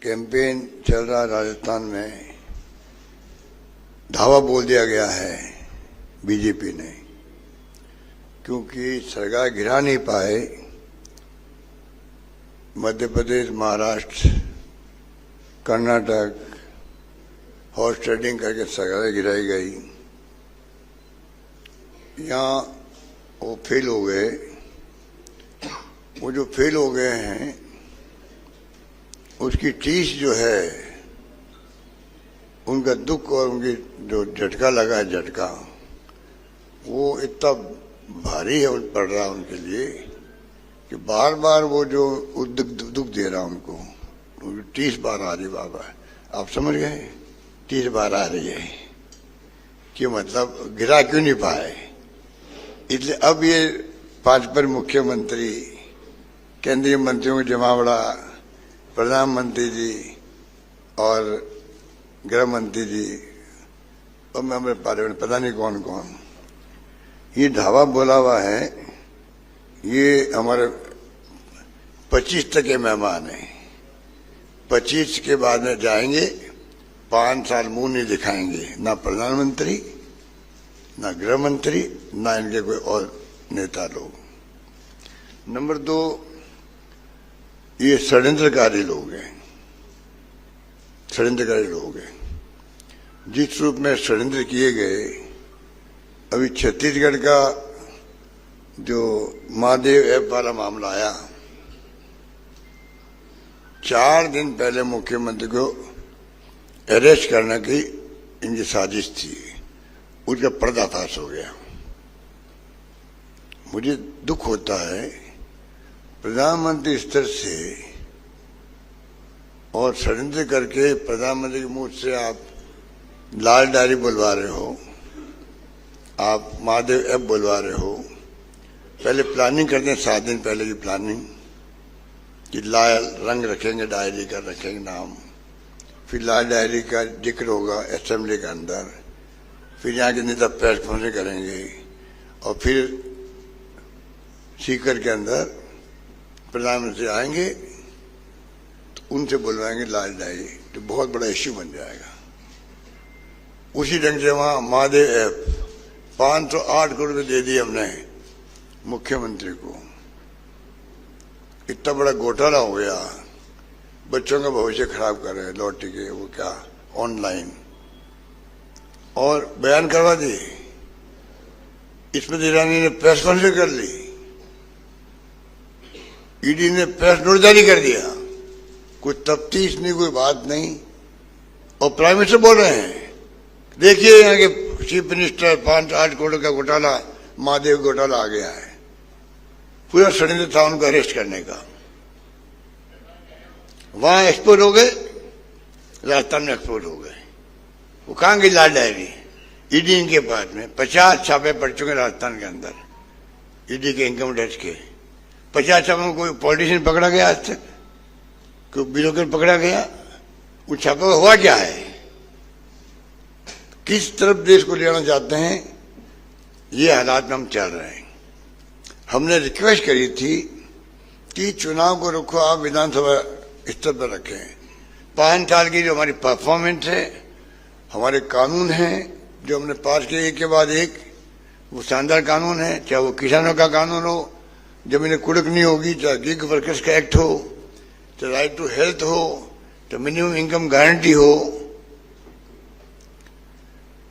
Campaign चल रहा राजस्थान में, धावा बोल दिया गया है बीजेपी ने, क्योंकि सरकार गिरा नहीं पाए। मध्य प्रदेश, महाराष्ट्र, कर्नाटक हॉर्स ट्रेडिंग करके सरकार गिराई गई। यहाँ वो फेल हो गए। वो जो फेल हो गए हैं उसकी टीस जो है, उनका दुख और उनकी जो झटका लगा है, झटका वो इतना भारी है पड़ रहा उनके लिए कि बार बार वो जो दुख दे रहा उनको, टीस बार आ रही। बाबा आप समझ गए, टीस बार आ रही है कि मतलब गिरा क्यों नहीं पाए। इसलिए अब ये 5 पर मुख्यमंत्री, केंद्रीय मंत्रियों को जमावड़ा, प्रधानमंत्री जी और गृह मंत्री जी और मेंबर पार्लियामेंट, पता नहीं कौन कौन, ये धावा बोला हुआ है। ये हमारे 25 तक के मेहमान हैं। 25 के बाद में जाएंगे, 5 साल मुंह नहीं दिखाएंगे, ना प्रधानमंत्री, ना गृह मंत्री, ना इनके कोई और नेता लोग। नंबर 2, ये षड्यंत्रकारी लोग हैं। षड्यंत्रकारी लोग हैं। जिस रूप में षड्यंत्र किए गए, अभी छत्तीसगढ़ का जो महादेव ऐप वाला मामला आया, 4 दिन पहले मुख्यमंत्री को अरेस्ट करने की इनकी साजिश थी, उसका पर्दाफाश हो गया। मुझे दुख होता है प्रधानमंत्री स्तर से और षड्यंत्र करके प्रधानमंत्री के मुंह से आप लाल डायरी बुलवा रहे हो, आप महादेव ऐप बुलवा रहे हो। पहले प्लानिंग करते हैं, 7 दिन पहले की प्लानिंग कि लाल रंग रखेंगे, डायरी का रखेंगे नाम, फिर लाल डायरी का जिक्र होगा असेंबली के अंदर, फिर यहाँ के नेता प्रेस कॉन्फ्रेंस करेंगे और फिर सीकर के अंदर प्रधानमंत्री आएंगे तो उनसे बुलवाएंगे लाल डायरी, तो बहुत बड़ा इश्यू बन जाएगा। उसी ढंग से वहां महादेव ऐप 508 करोड़ रुपये दे दिए हमने मुख्यमंत्री को। इतना बड़ा घोटाला हो गया, बच्चों का भविष्य खराब कर रहे हैं, लौटी के वो क्या ऑनलाइन, और बयान करवा दी। स्मृति ईरानी ने प्रेस कॉन्फ्रेंस कर ली, ईडी ने प्रेस नोट जारी कर दिया, कोई तफ्तीश नहीं, कोई बात नहीं। और प्राइम मिनिस्टर बोल रहे हैं, देखिए यहाँ के चीफ मिनिस्टर 5-8 करोड़ का घोटाला, महादेव घोटाला आ गया है। पूरा षड्यंत्र था उनको अरेस्ट करने का। वहां एक्सपोर्ट हो गए, राजस्थान में एक्सपोर्ट हो गए। वो कहाँ गई लाल डायरी? ईडी इनके पास में 50 छापे पड़ चुके राजस्थान के अंदर, ईडी के इनकम टैक्स के 50 छापे में। कोई पॉलिटिशियन पकड़ा गया आज तक? कोई ब्यूरोक्रेट पकड़ा गया? उन छापे में हुआ क्या है? किस तरफ देश को ले जाना चाहते हैं, ये हालात में हम चल रहे हैं। हमने रिक्वेस्ट करी थी कि चुनाव को रुको, आप विधानसभा स्तर पर रखें। 5 साल की जो हमारी परफॉर्मेंस है, हमारे कानून हैं जो हमने पास किए एक के बाद एक, वो शानदार कानून है। चाहे वो किसानों का कानून हो, जमीनें कुड़क नहीं होगी, चाहे गिग वर्कर्स का एक्ट हो, चाहे राइट टू हेल्थ हो, तो मिनिमम इनकम गारंटी हो,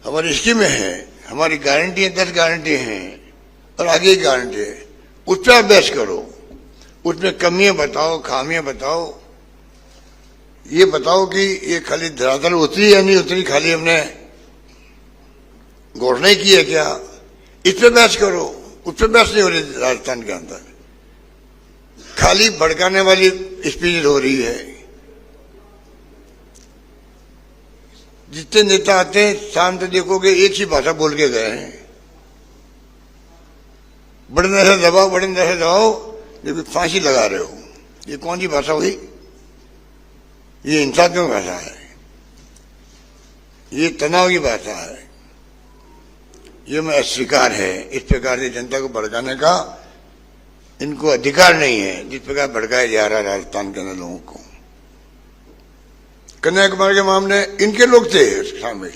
हमारी स्कीमें हैं, हमारी गारंटी है, 10 गारंटी हैं और आगे की गारंटी है। उस पर अभ्यास करो, उसमें कमियां बताओ, खामियां बताओ, ये बताओ कि ये खाली धरातल उतरी या नहीं उतरी, खाली हमने घोषणा की है क्या, इस पर बहस करो। उस पर बहस नहीं हो रही राजस्थान के अंदर, खाली भड़काने वाली स्पीच हो रही है। जितने नेता आते हैं शाम तक देखोगे एक ही भाषा बोल के गए हैं, बड़े नशे दबाओ, बड़े नशे दबाओ, लेकिन फांसी लगा रहे हो। ये कौन सी भाषा हुई? ये हिंसा की भाषा है, ये तनाव की भाषा है, ये मैं अस्वीकार है। इस प्रकार से जनता को भड़काने का इनको अधिकार नहीं है, जिस प्रकार भड़काया जा रहा है राजस्थान के अंदर लोगों को। कन्याकुमारी के मामले इनके लोग थे शामिल,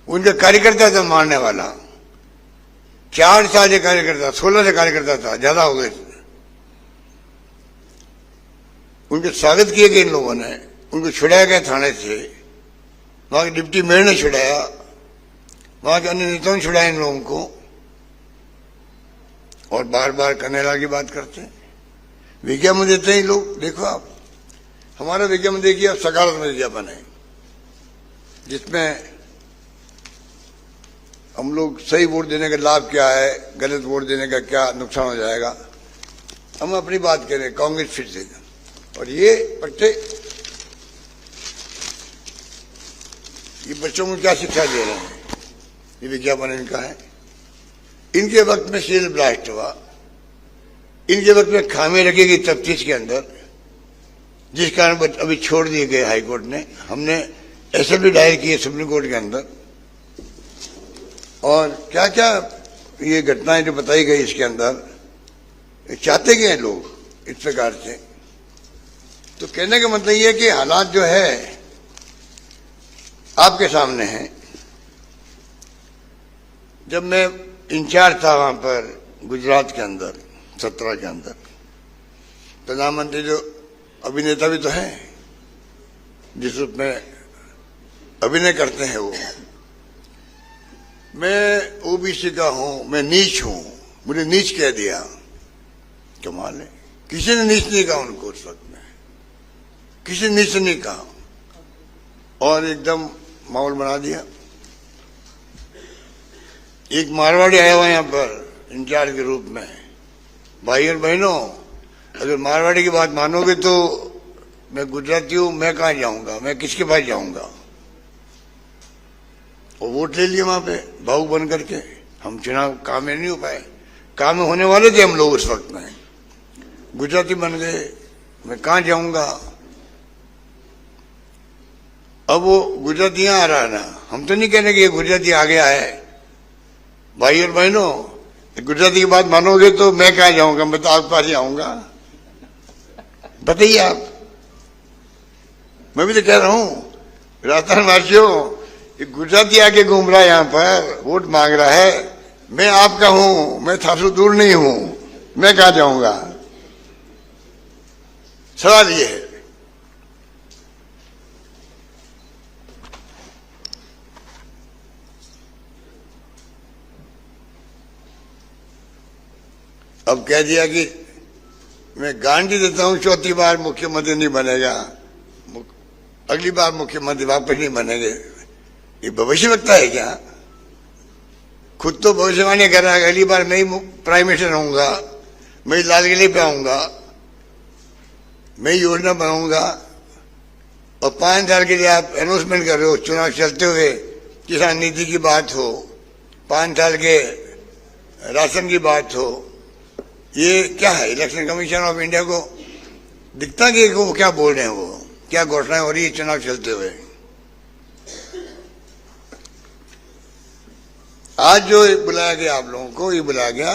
उनके कार्यकर्ता था मारने वाला। 4 साल से कार्यकर्ता, 16 से कार्यकर्ता था, ज्यादा हो गए थे। उनके स्वागत किए गए इन लोगों ने, उनको छुड़ाया गया थाने से, वहां के डिप्टी मेयर ने छुड़ाया, वहां के अन्य नेताओं ने छुड़ाया इन लोगों को, और बार बार कन्हैयालाल की बात करते हैं। विज्ञापन देते हैं लोग। देखो आप, हमारा विज्ञापन देखिए आप, सकारात्मक विज्ञापन है जिसमें हम लोग सही वोट देने का लाभ क्या है, गलत वोट देने का क्या नुकसान हो जाएगा, हम अपनी बात करें, कांग्रेस फिर देगा। और ये बच्चे, ये बच्चों को क्या शिक्षा दे रहे हैं, ये विज्ञापन इनका है। इनके वक्त में सील ब्लास्ट हुआ, इनके वक्त में खामी रखी गई तफ्तीश के अंदर, जिस कारण अभी छोड़ दिए गए हाईकोर्ट ने। हमने एसएलपी दायर की है सुप्रीम कोर्ट के अंदर, और क्या क्या ये घटनाएं जो बताई गई इसके अंदर, चाहते गए लोग इस प्रकार से। तो कहने का मतलब ये है कि हालात जो है आपके सामने हैं। जब मैं इंचार्ज था वहां पर गुजरात के अंदर 17 के अंदर, प्रधानमंत्री जो अभिनेता भी तो हैं, जिस रूप में अभिनय करते हैं वो, मैं ओबीसी का हूं, मैं नीच हूं, मुझे नीच कह दिया। कमाल है, किसी ने नीच नहीं कहा उनको उस वक्त में, किसी ने नीच नहीं कहा, और एकदम माहौल बना दिया। एक मारवाड़ी आया हुआ यहां पर इंचार्ज के रूप में। भाई और बहनों, अगर मारवाड़ी की बात मानोगे तो मैं गुजराती हूं, मैं कहां जाऊंगा, मैं किसके पास जाऊंगा। और वोट ले लिए वहां पे भावुक बन करके। हम चुनाव काम में नहीं हो पाए, काम में होने वाले थे हम लोग उस वक्त में, गुजराती बन गए, मैं कहां जाऊंगा। अब वो गुजराती यहां आ रहा है ना, हम तो नहीं कहने कि ये गुजराती आ गया है। भाई और बहनों, गुजराती की बात मानोगे तो मैं कहां जाऊंगा, मैं तो आपके पास ही आऊंगा। बताइए आप, मैं भी तो कह रहा हूं राजस्थान वासियों, गुजराती आके घूम रहा है यहां पर, वोट मांग रहा है, मैं आपका हूं, मैं थासु दूर नहीं हूं, मैं कहां जाऊंगा। सवाल ये है। अब कह दिया कि मैं गारंटी देता हूं 4थी बार मुख्यमंत्री नहीं बनेगा, अगली बार मुख्यमंत्री वापस नहीं बनेंगे। ये भविष्यवक्ता है क्या? खुद तो भविष्यवाणी कर रहा है, अगली बार मैं ही प्राइम मिनिस्टर होऊंगा, मैं ही लाल किले पे आऊंगा, मैं योजना बनाऊंगा। और 5 साल के लिए आप अनाउंसमेंट कर रहे हो, चुनाव चलते हुए किसान नीति की बात हो, 5 साल के राशन की बात हो। ये क्या है? इलेक्शन कमीशन ऑफ इंडिया को दिखता कि वो क्या बोल रहे हैं, वो क्या घोषणाएं हो रही है चुनाव चलते हुए। आज जो बुलाया गया आप लोगों को, ये बुलाया गया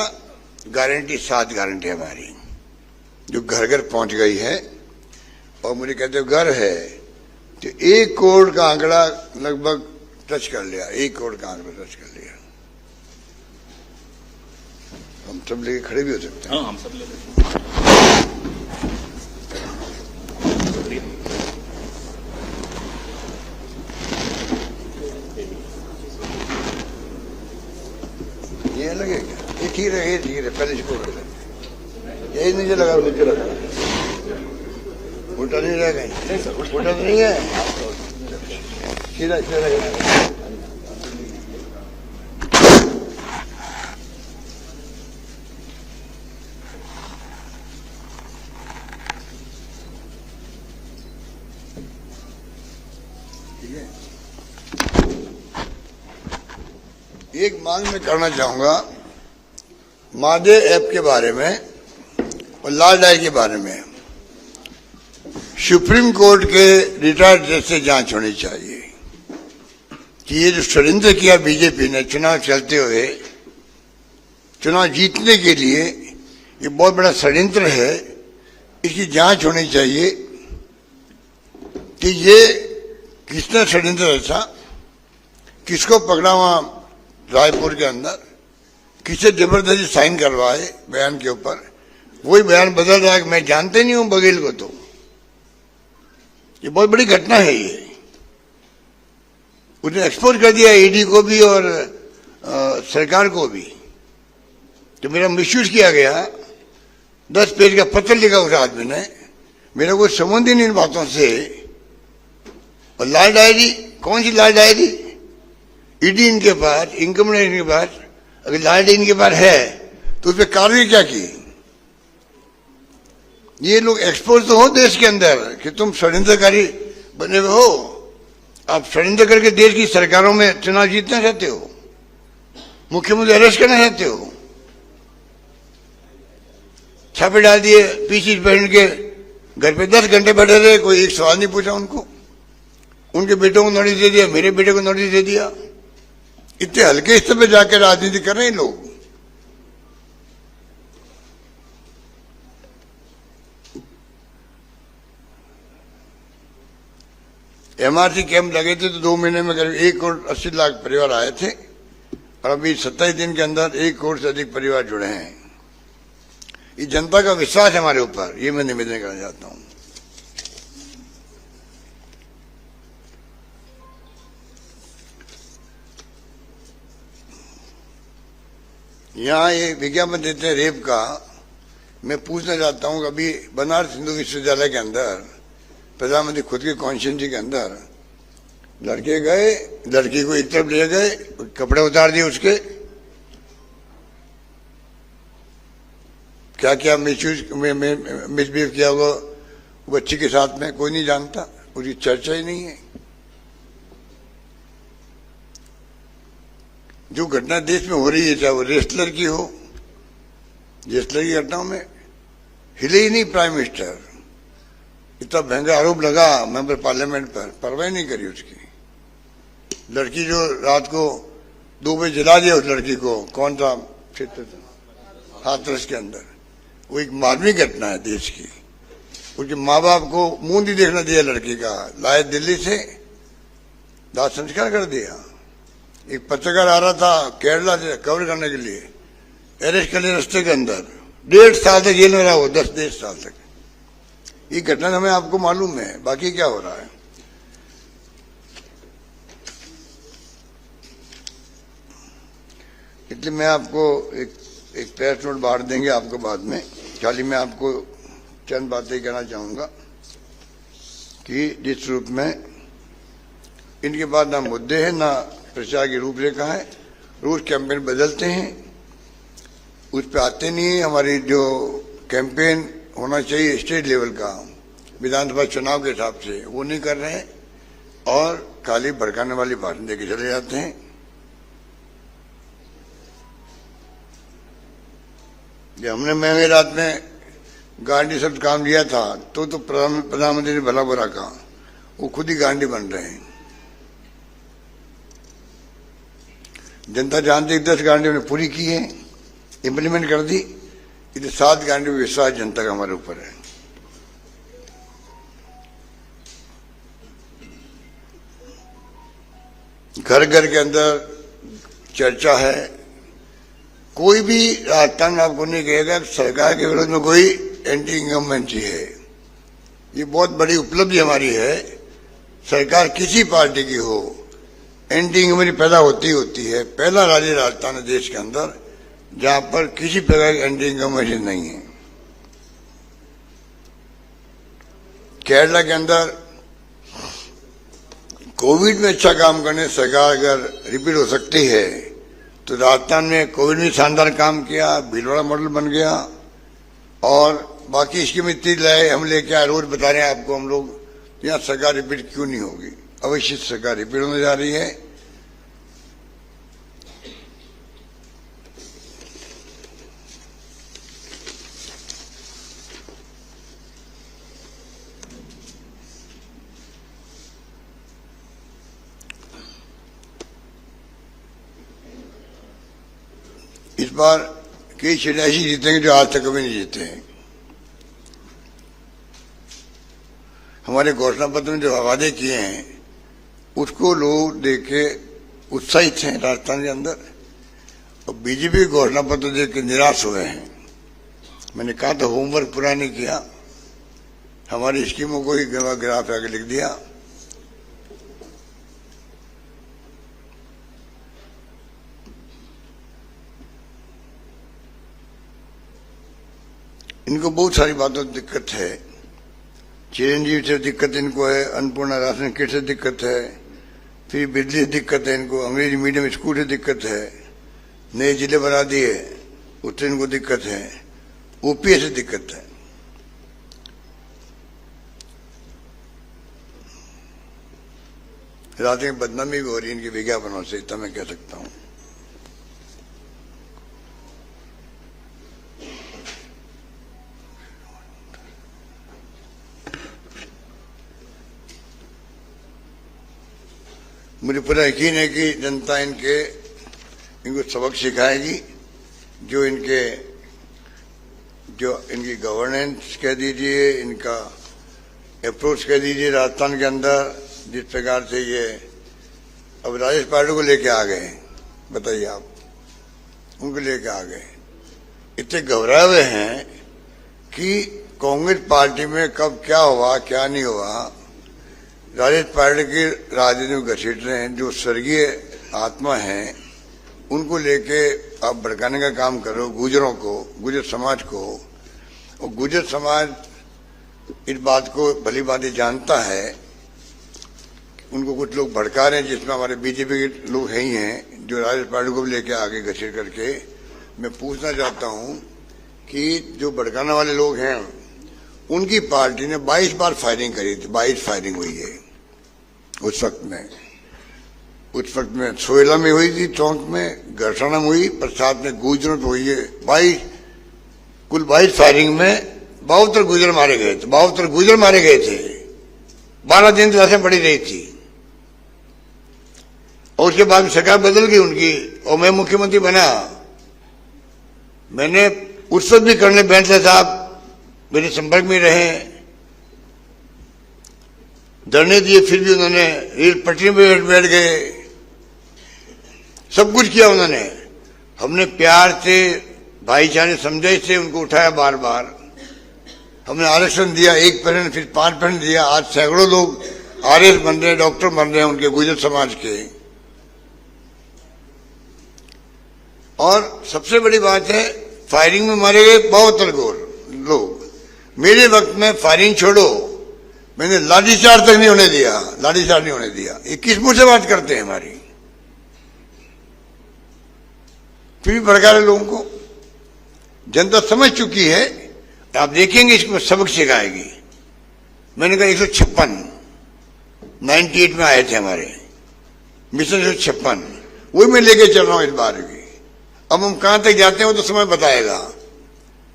गारंटी, 7 गारंटी हमारी जो घर घर पहुंच गई है। और मुझे कहते हो घर है तो 1 करोड़ का आंकड़ा लगभग टच कर लिया, 1 करोड़ का आंकड़ा टच कर लिया। हम सब लेके खड़े भी हो सकते हैं। हाँ, हम सब लेके। ये लगे क्या? ये ठीक है, ये ठीक है, पहले इसको यही नीचे लगा, नीचे लगा, उल्टा नहीं रह गई, उल्टा तो नहीं है, सीधा सीधा रहेगा। एक मांग मैं करना चाहूंगा मादे ऐप के बारे में और लाल डाई के बारे में। सुप्रीम कोर्ट के रिटायर्ड जज से जांच होनी चाहिए कि ये जो षड्यंत्र किया बीजेपी ने चुनाव चलते हुए, चुनाव जीतने के लिए, ये बहुत बड़ा षड्यंत्र है। इसकी जांच होनी चाहिए कि ये किसने षड्यंत्र रचा, किसको पकड़ा वहां रायपुर के अंदर, किसे जबरदस्ती साइन करवाए बयान के ऊपर। वही बयान बदल रहा है कि मैं जानते नहीं हूं बघेल को। तो ये बहुत बड़ी घटना है। ये उसने एक्सपोज कर दिया ईडी को भी और सरकार को भी। तो मेरा मिसयूज किया गया। 10 पेज का पत्र लिखा उस आदमी ने, मेरा कोई संबंध ही नहीं इन बातों से। और लाल डायरी, कौन सी लाल डायरी? ईडी इनके पास, इनकम टैक्स इनके पास। अगर लाल डायरी इनके पास है तो उस पर कार्रवाई क्या की? ये लोग एक्सपोज तो हो देश के अंदर कि तुम षड्यंत्रकारी बने हुए हो। आप षड्यंत्र करके देश की सरकारों में चुनाव जीतना चाहते हो, मुख्यमंत्री अरेस्ट करना चाहते हो। छापे डाल दिए, पीसी पहन के घर पे 10 घंटे बैठे रहे, कोई एक सवाल नहीं पूछा उनको। उनके बेटों को नोटिस दे दिया, मेरे बेटे को नोटिस दे दिया। इतने हल्के स्तर पे जाकर राजनीति कर रहे हैं लोग। एमआरसी कैंप लगे थे तो 2 महीने में करीब 1 करोड़ 80 लाख परिवार आए थे और अभी 27 दिन के अंदर 1 करोड़ से अधिक परिवार जुड़े हैं। ये जनता का विश्वास है हमारे ऊपर, ये मैं निवेदन करना चाहता हूं। यहां ये विज्ञापन देते हैं रेप का। मैं पूछना चाहता हूं कि अभी बनारस हिंदू विश्वविद्यालय के अंदर प्रधानमंत्री खुद के कॉन्स्टिट्यूंसी के अंदर लड़के गए, लड़की को एक तरफ ले गए, कपड़े उतार दिए उसके, क्या क्या मिसबिहेव किया होगा बच्ची के साथ में कोई नहीं जानता, उसकी चर्चा ही नहीं है। जो घटना देश में हो रही है, चाहे वो रेसलर की हो, रेसलर की घटनाओं में हिले ही नहीं प्राइम मिनिस्टर। इतना महंगा आरोप लगा मेंबर पार्लियामेंट पर, परवाह नहीं करी उसकी। लड़की जो रात को 2 बजे जला दिया उस लड़की को, कौन सा क्षेत्र था, हाथरस के अंदर। वो एक मानवीय घटना है देश की। उसके माँ बाप को मुंह नहीं देखना दिया लड़की का, लाए दिल्ली से, दाह संस्कार कर दिया। एक पत्रकार आ रहा था केरला से कवर करने के लिए, अरेस्ट कर लिया रास्ते के अंदर, 1.5 साल तक जेल में रहा वो, 10 साल तक। ये घटना हमें आपको मालूम है, बाकी क्या हो रहा है। इसलिए मैं आपको एक प्रेस नोट बांट देंगे आपको बाद में। खाली मैं आपको चंद बातें कहना चाहूंगा कि जिस रूप में इनके पास ना मुद्दे हैं ना प्रचार की रूपरेखा है, रोज कैंपेन बदलते हैं, उस पर आते नहीं है। हमारी जो कैंपेन होना चाहिए स्टेट लेवल का, विधानसभा चुनाव के हिसाब से, वो नहीं कर रहे हैं और खाली भड़काने वाली भाषण देके चले जाते हैं। जब हमने महंगे रात में गांधी शब्द काम लिया था तो प्रधानमंत्री ने भला बुरा कहा, वो खुद ही गांधी बन रहे हैं। जनता जानती है 10 गांधी उन्होंने पूरी की है, इम्प्लीमेंट कर दी। इधर 7 गांधी में विश्वास जनता का हमारे ऊपर है। घर घर के अंदर चर्चा है। कोई भी राजस्थान आपको नहीं कहेगा सरकार के विरोध में कोई एंटी इनकम्बेंसी है। ये बहुत बड़ी उपलब्धि हमारी है। सरकार किसी पार्टी की हो, एंटी इनकम्बेंसी पैदा होती है। पहला राज्य राजस्थान है देश के अंदर जहां पर किसी प्रकार की एंटी इनकम्बेंसी नहीं है। केरला के अंदर कोविड में अच्छा काम करने सरकार अगर रिपीट हो सकती है तो राजस्थान में कोविड में शानदार काम किया, भीलवाड़ा मॉडल बन गया और बाकी स्कीम इतनी लाए, हम लेके आए, रोज बता रहे हैं आपको हम लोग। यहाँ सरकार रिपीट क्यों नहीं होगी? अवश्य सरकार रिपीट होने जा रही है। इस बार कई सीटें ऐसी जीतेंगे जो आज तक कभी नहीं जीते हैं। हमारे घोषणा पत्र में जो वादे किए हैं उसको लोग देख के उत्साहित हैं राजस्थान के अंदर, और बीजेपी घोषणा पत्र देख के निराश हुए हैं। मैंने कहा था होमवर्क पूरा नहीं किया, हमारी स्कीमों को ही ग्राफ आगे लिख दिया। इनको बहुत सारी बातों से दिक्कत है, चिरंजीवी से दिक्कत इनको है, अन्नपूर्णा राशन किट से दिक्कत है, फिर बिजली से दिक्कत है इनको, अंग्रेजी मीडियम स्कूल से दिक्कत है, नए जिले बना दिए उससे इनको दिक्कत है, ओपीएस से दिक्कत है। रात में बदनामी भी हो रही है इनकी विज्ञापनों से, इतना मैं कह सकता हूं। मुझे पूरा यकीन है कि जनता इनको सबक सिखाएगी। जो इनकी गवर्नेंस कह दीजिए, इनका अप्रोच कह दीजिए राजस्थान के अंदर, जिस प्रकार से ये अब राजेश पार्टी को लेके आ गए, बताइए आप, उनको लेके आ गए, इतने घबराए हुए हैं कि कांग्रेस पार्टी में कब क्या हुआ क्या नहीं हुआ, राजेश पार्टी की राजनीति में घसीट रहे हैं। जो स्वर्गीय आत्मा हैं उनको लेके आप भड़काने का काम करो, गुजरों को, गुजर समाज को। और गुजर समाज इस बात को भली भांति जानता है, उनको कुछ लोग भड़का रहे हैं, जिसमें हमारे बीजेपी के लोग हैं ही हैं, जो राजेश पार्टी को भी लेके आगे घसीट करके। मैं पूछना चाहता हूं कि जो भड़काने वाले लोग हैं उनकी पार्टी ने 22 बार फायरिंग करी थी, 22 फायरिंग हुई है उस वक्त में सोयला में हुई थी, चौंक में, घरसाना में हुई, प्रसाद में, गुजरों तो हुई है। कुल 22 फायरिंग में 72 गुजर मारे गए थे, 72 गुजर मारे गए थे। 12 दिन तो लाशें पड़ी रही थी, और उसके बाद सरकार बदल गई उनकी, और मैं मुख्यमंत्री बना। मैंने उस वक्त भी कर्नल बैंसला साहब मेरे संपर्क में रहे, धरने दिए, फिर भी उन्होंने रेल पटरी में बैठ गए, सब कुछ किया उन्होंने। हमने प्यार से, भाईचारे समझाई से उनको उठाया बार बार। हमने आरक्षण दिया 1% फिर 5% दिया। आज सैकड़ों लोग आरएस बन रहे हैं, डॉक्टर बन रहे हैं उनके गुजर समाज के। और सबसे बड़ी बात है, फायरिंग में मारे गए 72 लोग। मेरे वक्त में फायरिंग छोड़ो, मैंने लाठीचार्ज तक नहीं होने दिया, लाठीचार्ज नहीं होने दिया। ये किस मुंह से बात करते हैं हमारी? फिर भी भड़का रहे लोगों को। जनता समझ चुकी है, आप देखेंगे इसको सबक सिखाएगी। मैंने कहा 156 98 में आए थे हमारे मिशन 156, वही मैं लेके चल रहा हूं इस बार भी। अब हम कहां तक जाते हैं वो तो समय बताएगा,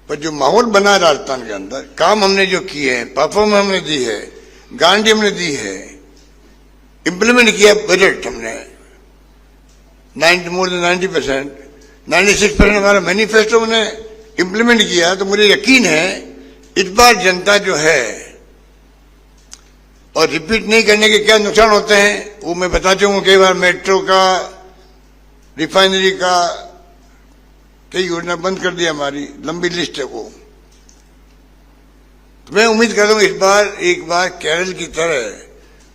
पर जो माहौल बना है राजस्थान के अंदर, काम हमने जो किए हैं, परफॉर्मेंस हमने दी है, गारंटी हमने दी है, इंप्लीमेंट किया बजट हमने मोर देन 90%, 96% हमारा मैनिफेस्टो हमने इंप्लीमेंट किया। तो मुझे यकीन है इस बार जनता जो है, और रिपीट नहीं करने के क्या नुकसान होते हैं वो मैं बता चुका हूं। कई बार मेट्रो का, रिफाइनरी का, कई योजना बंद कर दी, हमारी लंबी लिस्ट है वो। तो मैं उम्मीद कर रहा हूं इस बार एक बार केरल की तरह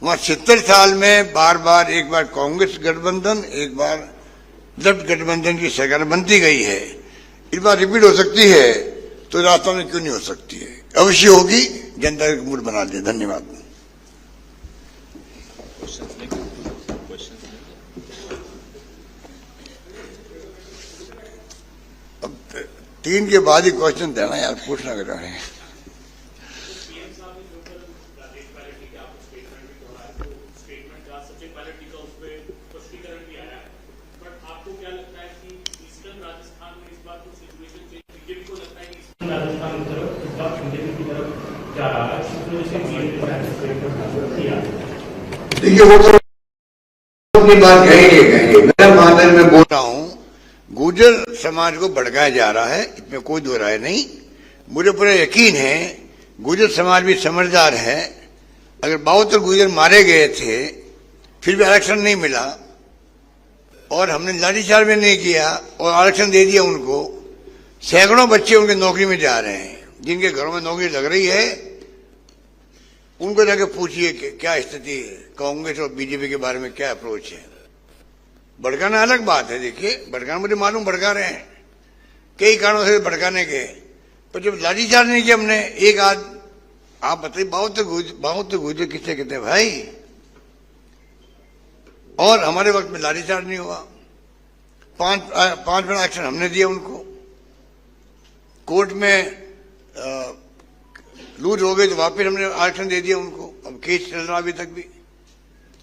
वहां 70 साल में बार बार, एक बार कांग्रेस गठबंधन, एक बार लेफ्ट गठबंधन की सरकार बनती गई है, इस बार रिपीट हो सकती है। तो राजस्थान में क्यों नहीं हो सकती है? अवश्य होगी, जनता का मूड बना दिया। धन्यवाद। अब 3 के बाद ही क्वेश्चन देना यार, पूछना कर रहे हैं। देखिए वो तो अपनी बात कहेंगे। मेरा मानना है, मैं बोल रहा हूं, गुर्जर समाज को भड़काया जा रहा है, इसमें कोई दो राय नहीं। मुझे पूरा यकीन है गुर्जर समाज भी समझदार है, अगर 72 गुर्जर मारे गए थे फिर भी आरक्षण नहीं मिला और हमने लाठीचार्ज भी नहीं किया और आरक्षण दे दिया उनको, सैकड़ों बच्चे उनके नौकरी में जा रहे हैं, जिनके घरों में नौकरी लग रही है उनको जाके पूछिए कि क्या स्थिति है, कांग्रेस और बीजेपी के बारे में क्या अप्रोच है। भड़काना अलग बात है, देखिए भड़काना मुझे मालूम भड़का रहे हैं, कई कारणों से भड़काने के, पर जब लाठीचार्ज नहीं किया हमने एक आप बताइए 72 गुर्जर किससे कहते हैं भाई, और हमारे वक्त में लाठीचार्ज नहीं हुआ, 5 बड़ा एक्शन हमने दिया उनको, कोर्ट में लूट हो गई तो वापिस हमने आरक्षण दे दिया उनको, अब केस चल रहा अभी तक भी,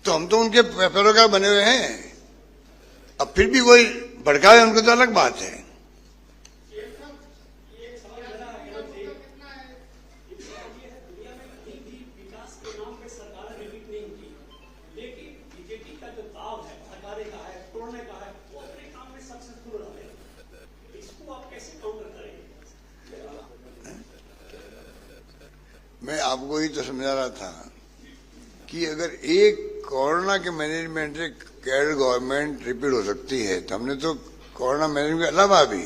तो हम तो उनके पैरोकार बने हुए हैं। अब फिर भी कोई भड़कावे उनको तो अलग बात है। मैं आपको ही तो समझा रहा था कि अगर एक कोरोना के मैनेजमेंट से कैडर गवर्नमेंट रिपीट हो सकती है, तो हमने तो कोरोना मैनेजमेंट के अलावा भी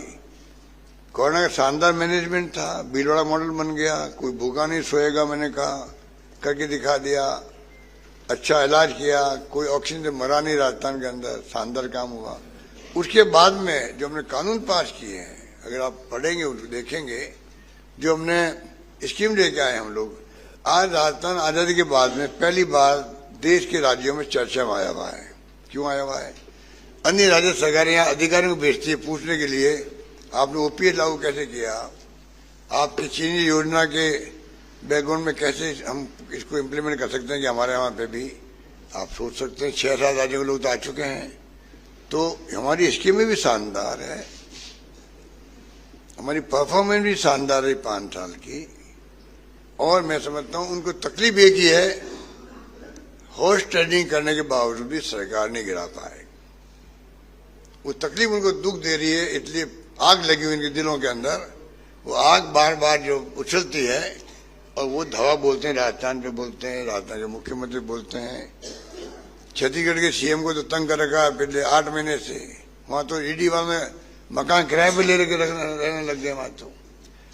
कोरोना का शानदार मैनेजमेंट था, भीलवाड़ा मॉडल बन गया, कोई भूखा नहीं सोएगा मैंने कहा, करके दिखा दिया, अच्छा इलाज किया, कोई ऑक्सीजन से मरा नहीं राजस्थान के अंदर, शानदार काम हुआ। उसके बाद में जो हमने कानून पास किए हैं, अगर आप पढ़ेंगे उसको देखेंगे, जो हमने स्कीम लेके आए हम लोग, आज राजस्थान आजादी के बाद में पहली बार देश के राज्यों में चर्चा में आया हुआ है। क्यों आया हुआ है? अन्य राज्य सरकारें यहाँ अधिकारियों को भेजती है पूछने के लिए आपने ओपीएस लागू कैसे किया, आपकी चीनी योजना के बैकग्राउंड में कैसे हम इसको इम्प्लीमेंट कर सकते हैं कि हमारे यहाँ पे भी आप सोच सकते हैं 6-7 राज्यों के लोग तो आ चुके हैं। तो हमारी स्कीमें भी शानदार है, हमारी परफॉर्मेंस भी शानदार है 5 साल की, और मैं समझता हूं उनको तकलीफ एक ही है, हॉर्स ट्रेडिंग करने के बावजूद भी सरकार नहीं गिरा पाए। वो तकलीफ उनको दुख दे रही है, इसलिए आग लगी हुई इनके दिलों के अंदर, वो आग बार बार जो उछलती है और वो धवा बोलते हैं, राजस्थान पे बोलते हैं, राजस्थान के मुख्यमंत्री बोलते हैं, छत्तीसगढ़ के सीएम को तो तंग कर रखा है पिछले 8 महीने से, वहां तो ईडी वाले मकान किराए पे ले रहने लग गए वहां। तो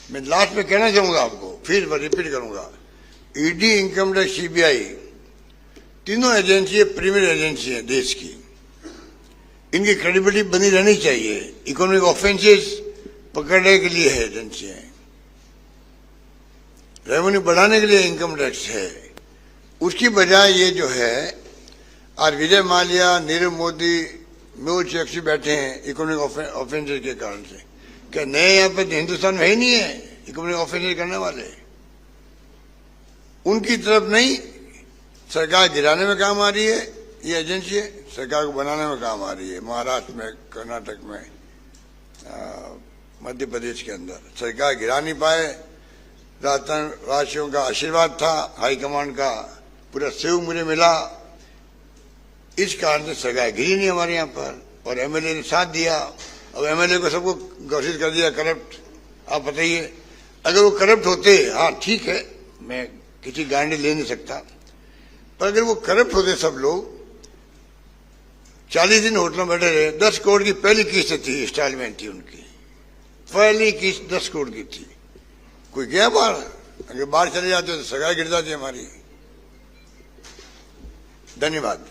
मैं लास्ट में कहना चाहूंगा आपको, फिर रिपीट करूंगा, ईडी, इनकम टैक्स, सीबीआई, तीनों एजेंसी प्रीमियर एजेंसी है देश की, इनकी क्रेडिबिलिटी बनी रहनी चाहिए। इकोनॉमिक ऑफेंसेस पकड़ने के लिए है एजेंसियां, रेवेन्यू बढ़ाने के लिए इनकम टैक्स है, उसकी बजाय ये जो है आज विजय माल्या, नीरव मोदी, मेहुल चोकसी बैठे हैं इकोनॉमिक ऑफेंसेस के कारण से। क्या नए यहाँ पे हिंदुस्तान में ही नहीं है इकोनॉमिक ऑफेंसेस करने वाले? उनकी तरफ नहीं, सरकार गिराने में काम आ रही है ये एजेंसी, सरकार को बनाने में काम आ रही है। महाराष्ट्र में, कर्नाटक में, मध्य प्रदेश के अंदर सरकार गिरा नहीं पाए, राजस्थान वासियों का आशीर्वाद था, हाईकमांड का पूरा सेव मुझे मिला, इस कारण से सरकार गिरी नहीं हमारे यहाँ पर, और एमएलए ने साथ दिया। अब एमएलए को सबको घोषित कर दिया करप्ट। आप बताइए, अगर वो करप्ट होते, हाँ ठीक है, मैं किसी गारंटी ले नहीं सकता, पर अगर वो करप्ट होते सब लोग, 40 दिन होटलों में बैठे रहे, 10 करोड़ की पहली किस्त थी, इंस्टॉलमेंट थी उनकी, पहली किस्त 10 करोड़ की थी, कोई गया बाहर? अगर बाहर चले जाते तो सरकार गिर जाती हमारी। धन्यवाद।